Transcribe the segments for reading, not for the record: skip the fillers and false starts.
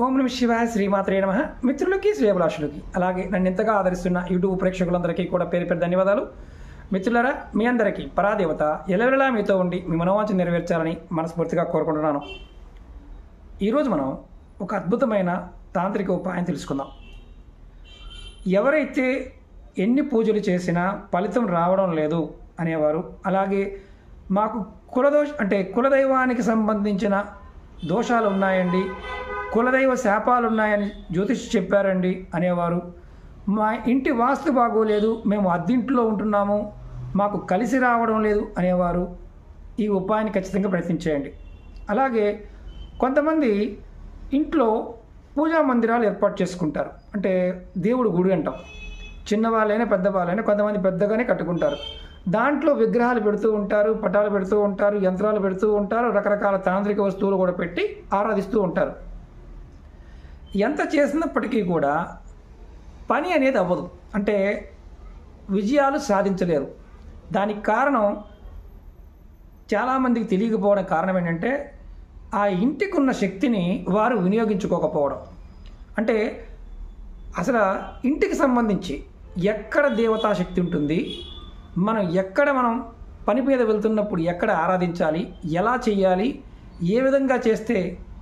ఓం నమ శివాయ శ్రీమాత్రే నమః. మిత్రులకి శ్రేయభిలాషులకి అలాగే నన్ను ఎంతగా ఆదరిస్తున్న యూట్యూబ్ ప్రేక్షకులందరికీ కూడా పేరు పేరు ధన్యవాదాలు. మిత్రులారా, మీ అందరికీ పరాదేవత ఎల్లవెల్లలా మీతో ఉండి మీ మనోవాంఛ నెరవేర్చాలని మనస్ఫూర్తిగా కోరుకుంటున్నాను. ఈరోజు మనం ఒక అద్భుతమైన తాంత్రిక ఉపాయం తెలుసుకుందాం. ఎవరైతే ఎన్ని పూజలు చేసినా ఫలితం రావడం లేదు అనేవారు, అలాగే మాకు కులదైవానికి సంబంధించిన దోషాలు ఉన్నాయండి, కులదైవ శాపాలు ఉన్నాయని జ్యోతిషి చెప్పారండి అనేవారు, మా ఇంటి వాస్తు బాగోలేదు, మేము అద్దింట్లో ఉంటున్నాము, మాకు కలిసి రావడం లేదు అనేవారు ఈ ఉపాయాన్ని ఖచ్చితంగా ప్రయత్నించేయండి. అలాగే కొంతమంది ఇంట్లో పూజా మందిరాలు ఏర్పాటు చేసుకుంటారు. అంటే దేవుడు గుడి అంటాం. చిన్నవాళ్ళైనా పెద్దవాళ్ళైనా కొంతమంది పెద్దగానే కట్టుకుంటారు. దాంట్లో విగ్రహాలు పెడుతూ ఉంటారు, పటాలు పెడుతూ ఉంటారు, యంత్రాలు పెడుతూ ఉంటారు, రకరకాల తాంత్రిక వస్తువులు కూడా పెట్టి ఆరాధిస్తూ ఉంటారు. ఎంత చేసినప్పటికీ కూడా పని అనేది అవ్వదు, అంటే విజయాలు సాధించలేరు. దానికి కారణం చాలామందికి తెలియకపోవడం కారణం ఏంటంటే ఆ ఇంటికి ఉన్న శక్తిని వారు వినియోగించుకోకపోవడం. అంటే అసలు ఇంటికి సంబంధించి ఎక్కడ దేవతా శక్తి ఉంటుంది, మనం పని మీద వెళ్తున్నప్పుడు ఎక్కడ ఆరాధించాలి, ఎలా చేయాలి, ఏ విధంగా చేస్తే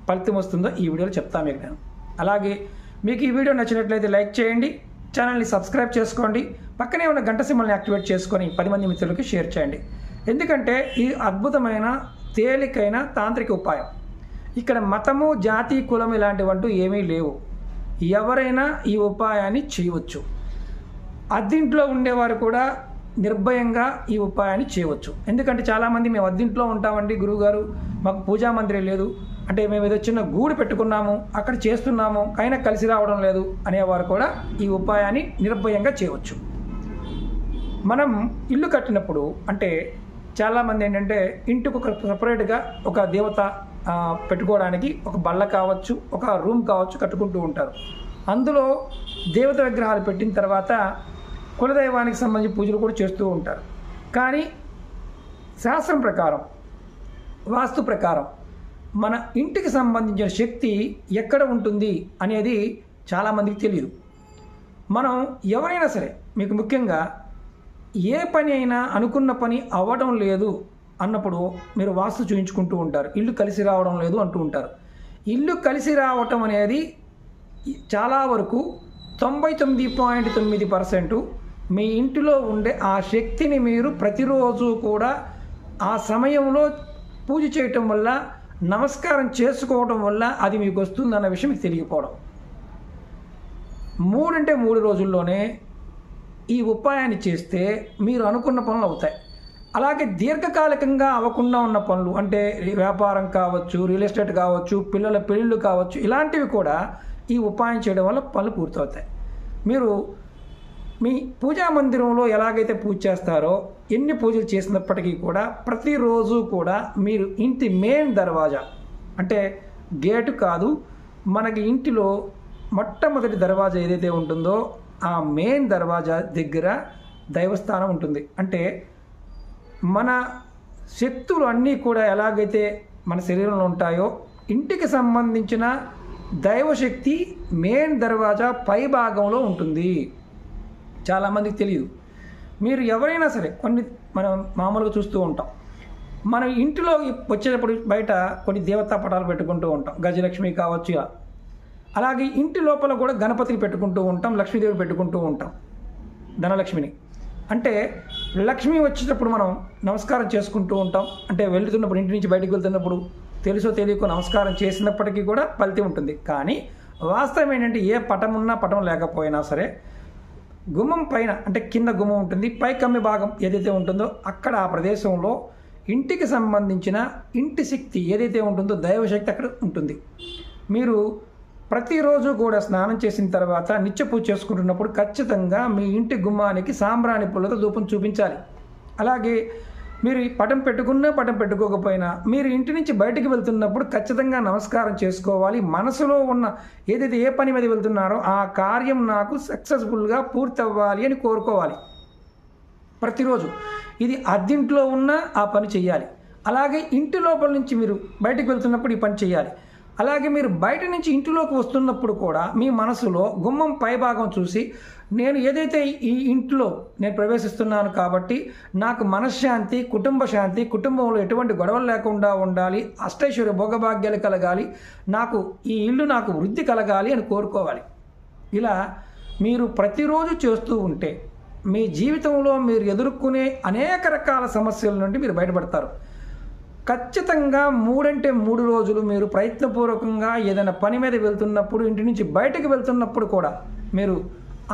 ఫలితం వస్తుందో ఈ వీడియోలో చెప్తాను మీకు నేను. అలాగే మీకు ఈ వీడియో నచ్చినట్లయితే లైక్ చేయండి, ఛానల్ని సబ్స్క్రైబ్ చేసుకోండి, పక్కనే ఉన్న గంట సింబల్ని యాక్టివేట్ చేసుకొని 10 మంది మిత్రులకి షేర్ చేయండి. ఎందుకంటే ఈ అద్భుతమైన తేలికైన తాంత్రిక ఉపాయం. ఇక్కడ మతము, జాతి, కులం ఇలాంటివంటూ ఏమీ లేవు. ఎవరైనా ఈ ఉపాయాన్ని చేయవచ్చు. అద్దింట్లో ఉండేవారు కూడా నిర్భయంగా ఈ ఉపాయాన్ని చేయవచ్చు. ఎందుకంటే చాలామంది మేము అద్దింట్లో ఉంటామండి గురువుగారు, మాకు పూజా మందిరం లేదు, అంటే మేము ఏదో చిన్న గూడు పెట్టుకున్నాము, అక్కడ చేస్తున్నాము, అయినా కలిసి రావడం లేదు అనేవారు కూడా ఈ ఉపాయాన్ని నిర్భయంగా చేయవచ్చు. మనం ఇల్లు కట్టినప్పుడు అంటే చాలామంది ఏంటంటే ఇంటికి ఒక సపరేట్గా ఒక దేవత పెట్టుకోవడానికి ఒక బల్ల కావచ్చు, ఒక రూమ్ కావచ్చు కట్టుకుంటూ ఉంటారు. అందులో దేవత విగ్రహాలు పెట్టిన తర్వాత కులదైవానికి సంబంధించి పూజలు కూడా చేస్తూ ఉంటారు. కానీ శాస్త్రం ప్రకారం, వాస్తు ప్రకారం మన ఇంటికి సంబంధించిన శక్తి ఎక్కడ ఉంటుంది అనేది చాలామందికి తెలియదు. మనం ఎవరైనా సరే, మీకు ముఖ్యంగా ఏ పని అయినా అనుకున్న పని అవ్వడం లేదు అన్నప్పుడు మీరు వాస్తు చూయించుకుంటూ ఉంటారు, ఇల్లు కలిసి రావడం లేదు అంటూ ఉంటారు. ఇల్లు కలిసి రావటం అనేది చాలా వరకు 99.9% మీ ఇంటిలో ఉండే ఆ శక్తిని మీరు ప్రతిరోజు కూడా ఆ సమయంలో పూజ చేయటం వల్ల, నమస్కారం చేసుకోవడం వల్ల అది మీకు వస్తుందన్న విషయం మీకు తెలియకపోవడం. 3 రోజుల్లోనే ఈ ఉపాయాన్ని చేస్తే మీరు అనుకున్న పనులు అవుతాయి. అలాగే దీర్ఘకాలికంగా అవ్వకుండా ఉన్న పనులు, అంటే వ్యాపారం కావచ్చు, రియల్ ఎస్టేట్ కావచ్చు, పిల్లల పెళ్ళిళ్ళు కావచ్చు, ఇలాంటివి కూడా ఈ ఉపాయం చేయడం వల్ల పనులు పూర్తవుతాయి. మీరు మీ పూజా మందిరంలో ఎలాగైతే పూజ చేస్తారో, ఎన్ని పూజలు చేసినప్పటికీ కూడా ప్రతిరోజు కూడా మీరు ఇంటి మెయిన్ దర్వాజా, అంటే గేటు కాదు, మనకి ఇంటిలో మొట్టమొదటి దర్వాజా ఏదైతే ఉంటుందో ఆ మెయిన్ దర్వాజా దగ్గర దైవస్థానం ఉంటుంది. అంటే మన శక్తులు అన్నీ కూడా ఎలాగైతే మన శరీరంలో ఉంటాయో, ఇంటికి సంబంధించిన దైవశక్తి మెయిన్ దర్వాజా పై భాగంలో ఉంటుంది. చాలామందికి తెలియదు. మీరు ఎవరైనా సరే మనం మామూలుగా చూస్తూ ఉంటాం, మన ఇంటిలో వచ్చేటప్పుడు బయట కొన్ని దేవతా పటాలు పెట్టుకుంటూ ఉంటాం, గజలక్ష్మి కావచ్చు ఇలా. అలాగే ఇంటి లోపల కూడా గణపతిని పెట్టుకుంటూ ఉంటాం, లక్ష్మీదేవి పెట్టుకుంటూ ఉంటాం, ధనలక్ష్మిని. అంటే లక్ష్మి వచ్చేటప్పుడు మనం నమస్కారం చేసుకుంటూ ఉంటాం. అంటే వెళ్తున్నప్పుడు, ఇంటి నుంచి బయటకు వెళ్తున్నప్పుడు తెలుసో తెలియకో నమస్కారం చేసినప్పటికీ కూడా ఫలితం ఉంటుంది. కానీ వాస్తవం ఏంటంటే ఏ పటం ఉన్నా పటం లేకపోయినా సరే గుమ్మం పైన, అంటే కింద గుమ్మం ఉంటుంది, పై కమ్మి భాగం ఏదైతే ఉంటుందో అక్కడ ఆ ప్రదేశంలో ఇంటికి సంబంధించిన ఇంటి శక్తి ఏదైతే ఉంటుందో దైవశక్తి అక్కడ ఉంటుంది. మీరు ప్రతిరోజు కూడా స్నానం చేసిన తర్వాత నిత్య పూజ చేసుకుంటున్నప్పుడు ఖచ్చితంగా మీ ఇంటి గుమ్మానికి సాంబ్రాణి పుల్లతో ధూపం చూపించాలి. అలాగే మీరు పటం పెట్టుకున్నా పటం పెట్టుకోకపోయినా మీరు ఇంటి నుంచి బయటికి వెళ్తున్నప్పుడు ఖచ్చితంగా నమస్కారం చేసుకోవాలి. మనసులో ఉన్న ఏదైతే ఏ పని మీద వెళ్తున్నారో ఆ కార్యం నాకు సక్సెస్ఫుల్గా పూర్తి అవ్వాలి అని కోరుకోవాలి ప్రతిరోజు. ఇది అద్దింట్లో ఉన్న ఆ పని చేయాలి. అలాగే ఇంటి లోపల నుంచి మీరు బయటికి వెళ్తున్నప్పుడు ఈ పని చేయాలి. అలాగే మీరు బయట నుంచి ఇంటిలోకి వస్తున్నప్పుడు కూడా మీ మనసులో గుమ్మం పైభాగం చూసి నేను ఏదైతే ఈ ఇంట్లో నేను ప్రవేశిస్తున్నాను కాబట్టి నాకు మనశ్శాంతి, కుటుంబ శాంతి, కుటుంబంలో ఎటువంటి గొడవలు లేకుండా ఉండాలి, అష్టైశ్వర్య భోగభాగ్యాలు కలగాలి, నాకు ఈ ఇల్లు నాకు వృద్ధి కలగాలి అని కోరుకోవాలి. ఇలా మీరు ప్రతిరోజు చేస్తూ ఉంటే మీ జీవితంలో మీరు ఎదుర్కొనే అనేక రకాల సమస్యల నుండి మీరు బయటపడతారు. ఖచ్చితంగా 3 రోజులు మీరు ప్రయత్నపూర్వకంగా ఏదైనా పని మీద వెళ్తున్నప్పుడు, ఇంటి నుంచి బయటకు వెళ్తున్నప్పుడు కూడా మీరు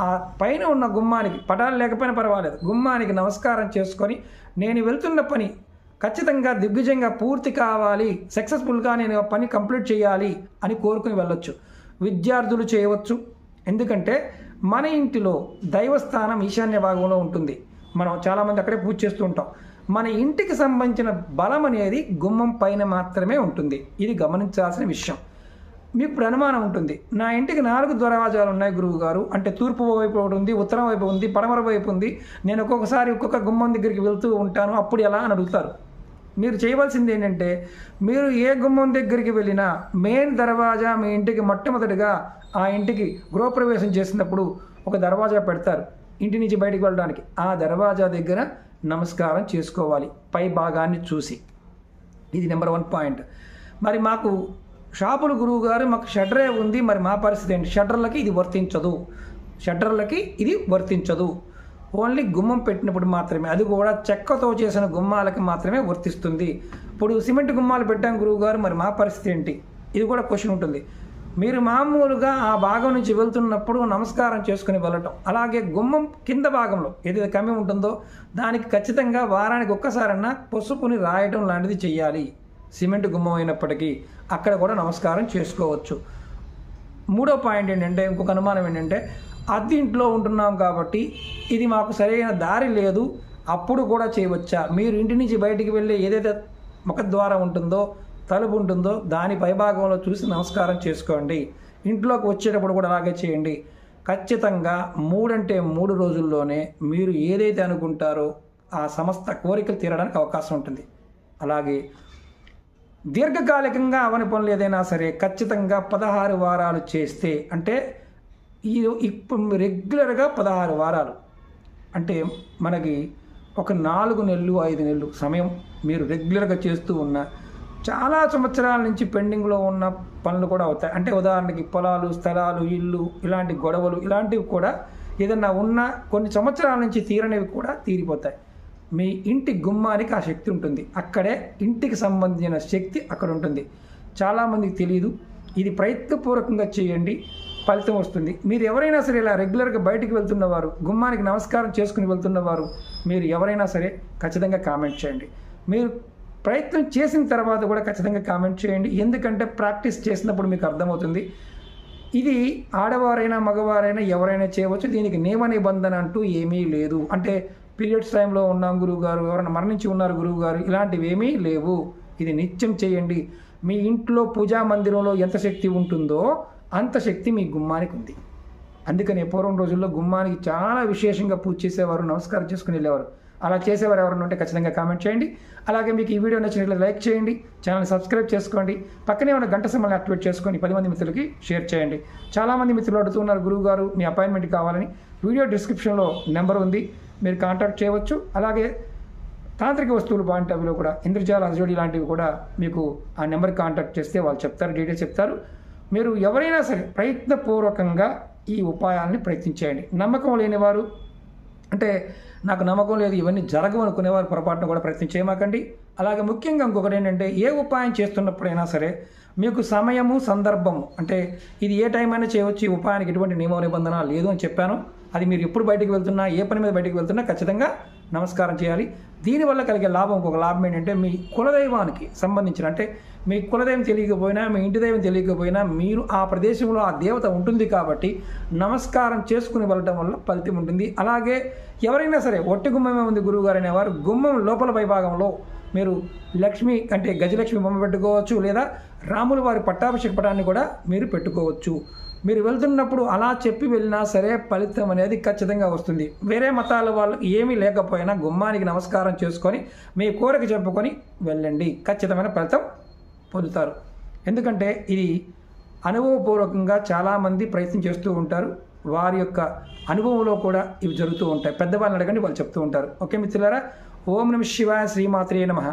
ఆ పైన ఉన్న గుమ్మానికి, పటాలు లేకపోయినా పర్వాలేదు, గుమ్మానికి నమస్కారం చేసుకొని నేను వెళ్తున్న పని ఖచ్చితంగా దిగ్విజయంగా పూర్తి కావాలి, సక్సెస్ఫుల్గా నేను పని కంప్లీట్ చేయాలి అని కోరుకుని వెళ్ళొచ్చు. విద్యార్థులు చేయవచ్చు. ఎందుకంటే మన ఇంటిలో దైవస్థానం ఈశాన్య భాగంలో ఉంటుంది. మనం చాలామంది అక్కడే పూజ చేస్తూ ఉంటాం. మన ఇంటికి సంబంధించిన బలం అనేది గుమ్మం పైన మాత్రమే ఉంటుంది. ఇది గమనించాల్సిన విషయం. మీకు ఇప్పుడు అనుమానం ఉంటుంది, నా ఇంటికి 4 దర్వాజాలు ఉన్నాయి గురువు గారు, అంటే తూర్పు వైపు ఒకటి ఉంది, ఉత్తరం వైపు ఉంది, పడమర వైపు ఉంది, నేను ఒక్కొక్కసారి ఒక్కొక్క గుమ్మం దగ్గరికి వెళ్తూ ఉంటాను, అప్పుడు ఎలా అని అడుగుతారు. మీరు చేయవలసింది ఏంటంటే, మీరు ఏ గుమ్మం దగ్గరికి వెళ్ళినా మెయిన్ దర్వాజా మీ ఇంటికి మొట్టమొదటిగా ఆ ఇంటికి గృహప్రవేశం చేసినప్పుడు ఒక దర్వాజా పెడతారు ఇంటి నుంచి బయటికి వెళ్ళడానికి. ఆ దర్వాజా దగ్గర నమస్కారం చేసుకోవాలి పై భాగాన్ని చూసి. ఇది నెంబర్ 1 పాయింట్. మరి మాకు షాపులు గురువు గారు మాకు షట్టరే ఉంది, మరి మా పరిస్థితి ఏంటి? షట్టర్లకి ఇది వర్తించదు. ఓన్లీ గుమ్మం పెట్టినప్పుడు మాత్రమే, అది కూడా చెక్కతో చేసిన గుమ్మాలకి మాత్రమే వర్తిస్తుంది. ఇప్పుడు సిమెంట్ గుమ్మాలు పెట్టాం గురువు గారు, మరి మా పరిస్థితి ఏంటి? ఇది కూడా క్వశ్చన్ ఉంటుంది. మీరు మామూలుగా ఆ భాగం నుంచి వెళ్తున్నప్పుడు నమస్కారం చేసుకుని వెళ్ళటం. అలాగే గుమ్మం కింద భాగంలో ఏదైతే కమ్మి ఉంటుందో దానికి ఖచ్చితంగా వారానికి ఒక్కసారన్నా పసుపుని రాయటం లాంటిది చేయాలి. సిమెంట్ గుమ్మం అయినప్పటికీ అక్కడ కూడా నమస్కారం చేసుకోవచ్చు. 3వ పాయింట్ ఏంటంటే, ఇంకొక అనుమానం ఏంటంటే, అద్దె ఇంట్లో ఉంటున్నాం కాబట్టి ఇది మాకు సరైన దారి లేదు, అప్పుడు కూడా చేయవచ్చా? మీరు ఇంటి నుంచి బయటికి వెళ్ళే ఏదైతే ముఖద్వారం ఉంటుందో, తలుపు ఉంటుందో దాని పైభాగంలో చూసి నమస్కారం చేసుకోండి. ఇంట్లోకి వచ్చేటప్పుడు కూడా అలాగే చేయండి. ఖచ్చితంగా 3 రోజుల్లోనే మీరు ఏదైతే అనుకుంటారో ఆ సమస్త కోరికలు తీరడానికి అవకాశం ఉంటుంది. అలాగే దీర్ఘకాలికంగా అవని పనులు ఏదైనా సరే ఖచ్చితంగా 16 వారాలు చేస్తే, అంటే ఇప్పుడు రెగ్యులర్గా 16 వారాలు అంటే మనకి ఒక 4 నెలలు 5 నెలలు సమయం మీరు రెగ్యులర్గా చేస్తూ ఉన్న చాలా సంవత్సరాల నుంచి పెండింగ్లో ఉన్న పనులు కూడా అవుతాయి. అంటే ఉదాహరణకి పొలాలు, స్థలాలు, ఇల్లు, ఇలాంటి గొడవలు ఇలాంటివి కూడా ఏదన్నా ఉన్న కొన్ని సంవత్సరాల నుంచి తీరనివి కూడా తీరిపోతాయి. మీ ఇంటి గుమ్మానికి ఆ శక్తి ఉంటుంది. అక్కడే ఇంటికి సంబంధించిన శక్తి అక్కడ ఉంటుంది. చాలామందికి తెలియదు. ఇది ప్రయత్నపూర్వకంగా చేయండి, ఫలితం వస్తుంది. మీరు ఎవరైనా సరే ఇలా రెగ్యులర్గా బయటికి వెళ్తున్నవారు, గుమ్మానికి నమస్కారం చేసుకుని వెళ్తున్నవారు, మీరు ఎవరైనా సరే ఖచ్చితంగా కామెంట్ చేయండి. మీరు ప్రయత్నం చేసిన తర్వాత కూడా ఖచ్చితంగా కామెంట్ చేయండి. ఎందుకంటే ప్రాక్టీస్ చేసినప్పుడు మీకు అర్థమవుతుంది. ఇది ఆడవారైనా మగవారైనా ఎవరైనా చేయవచ్చు. దీనికి నియమ నిబంధన అంటూ ఏమీ లేదు. అంటే పీరియడ్స్ టైంలో ఉన్నాం గురువు గారు, ఎవరైనా మరణించి ఉన్నారు గురువు గారు, ఇలాంటివి ఏమీ లేవు. ఇది నిత్యం చేయండి. మీ ఇంట్లో పూజా మందిరంలో ఎంత శక్తి ఉంటుందో అంత శక్తి మీ గుమ్మానికి ఉంది. అందుకని పూర్వం రోజుల్లో గుమ్మానికి చాలా విశేషంగా పూజ చేసేవారు, నమస్కారం చేసుకుని వెళ్ళేవారు. అలా చేసేవారు ఎవరైనా ఉంటే ఖచ్చితంగా కామెంట్ చేయండి. అలాగే మీకు ఈ వీడియో నచ్చినట్లయితే లైక్ చేయండి, ఛానల్ని సబ్స్క్రైబ్ చేసుకోండి, పక్కనే ఉన్న గంట సింబల్ని యాక్టివేట్ చేసుకొని 10 మంది మిత్రులకి షేర్ చేయండి. చాలామంది మిత్రులు అడుగుతున్నారు గురువు గారు మీ అపాయింట్మెంట్ కావాలని. వీడియో డిస్క్రిప్షన్లో నెంబర్ ఉంది, మీరు కాంటాక్ట్ చేయవచ్చు. అలాగే తాంత్రిక వస్తువులు పాయింట్ ఆఫ్ వ్యూలో కూడా ఇంద్రజాల అజోడి లాంటివి కూడా మీకు ఆ నెంబర్కి కాంటాక్ట్ చేస్తే వాళ్ళు చెప్తారు, డీటెయిల్స్ చెప్తారు. మీరు ఎవరైనా సరే ప్రయత్నపూర్వకంగా ఈ ఉపాయాలని ప్రయత్నించేయండి. నమ్మకం లేనివారు, అంటే నాకు నమ్మకం లేదు ఇవన్నీ జరగవు అనుకునేవారు పొరపాటున కూడా ప్రయత్నం చేయమాకండి. అలాగే ముఖ్యంగా ఇంకొకటి ఏంటంటే, ఏ ఉపాయం చేస్తున్నప్పుడైనా సరే మీకు సమయము, సందర్భము, అంటే ఇది ఏ టైం అయినా చేయవచ్చు, ఈ ఉపాయానికి ఎటువంటి నియమ నిబంధన లేదు అని చెప్పాను. అది మీరు ఎప్పుడు బయటికి వెళ్తున్నా, ఏ పని మీద బయటికి వెళ్తున్నా ఖచ్చితంగా నమస్కారం చేయాలి. దీనివల్ల కలిగే లాభం, ఇంకొక లాభం ఏంటంటే, మీ కులదైవానికి సంబంధించిన, అంటే మీ కులదైవం తెలియకపోయినా, మీ ఇంటి దైవం తెలియకపోయినా, మీరు ఆ ప్రదేశంలో ఆ దేవత ఉంటుంది కాబట్టి నమస్కారం చేసుకుని వెళ్ళడం వల్ల ఫలితం ఉంటుంది. అలాగే ఎవరైనా సరే ఒట్టి గుమ్మమే ఉంది గురువుగారు అనేవారు, గుమ్మం లోపల పైభాగంలో మీరు లక్ష్మి, అంటే గజలక్ష్మి బొమ్మ పెట్టుకోవచ్చు, లేదా రాముల వారి పట్టాభిషేక పటాన్ని కూడా మీరు పెట్టుకోవచ్చు. మీరు వెళ్తున్నప్పుడు అలా చెప్పి వెళ్ళినా సరే ఫలితం అనేది ఖచ్చితంగా వస్తుంది. వేరే మతాల వాళ్ళకి ఏమీ లేకపోయినా గుమ్మానికి నమస్కారం చేసుకొని మీ కోరిక చెప్పుకొని వెళ్ళండి, ఖచ్చితమైన ఫలితం పొందుతారు. ఎందుకంటే ఇది అనుభవపూర్వకంగా చాలామంది ప్రయత్నం చేస్తూ ఉంటారు. వారి యొక్క అనుభవంలో కూడా ఇవి జరుగుతూ ఉంటాయి. పెద్దవాళ్ళని అడగండి, వాళ్ళు చెప్తూ ఉంటారు. ఓకే మిత్రులారా, ఓం నమః శివాయ, శ్రీమాత్రే నమః.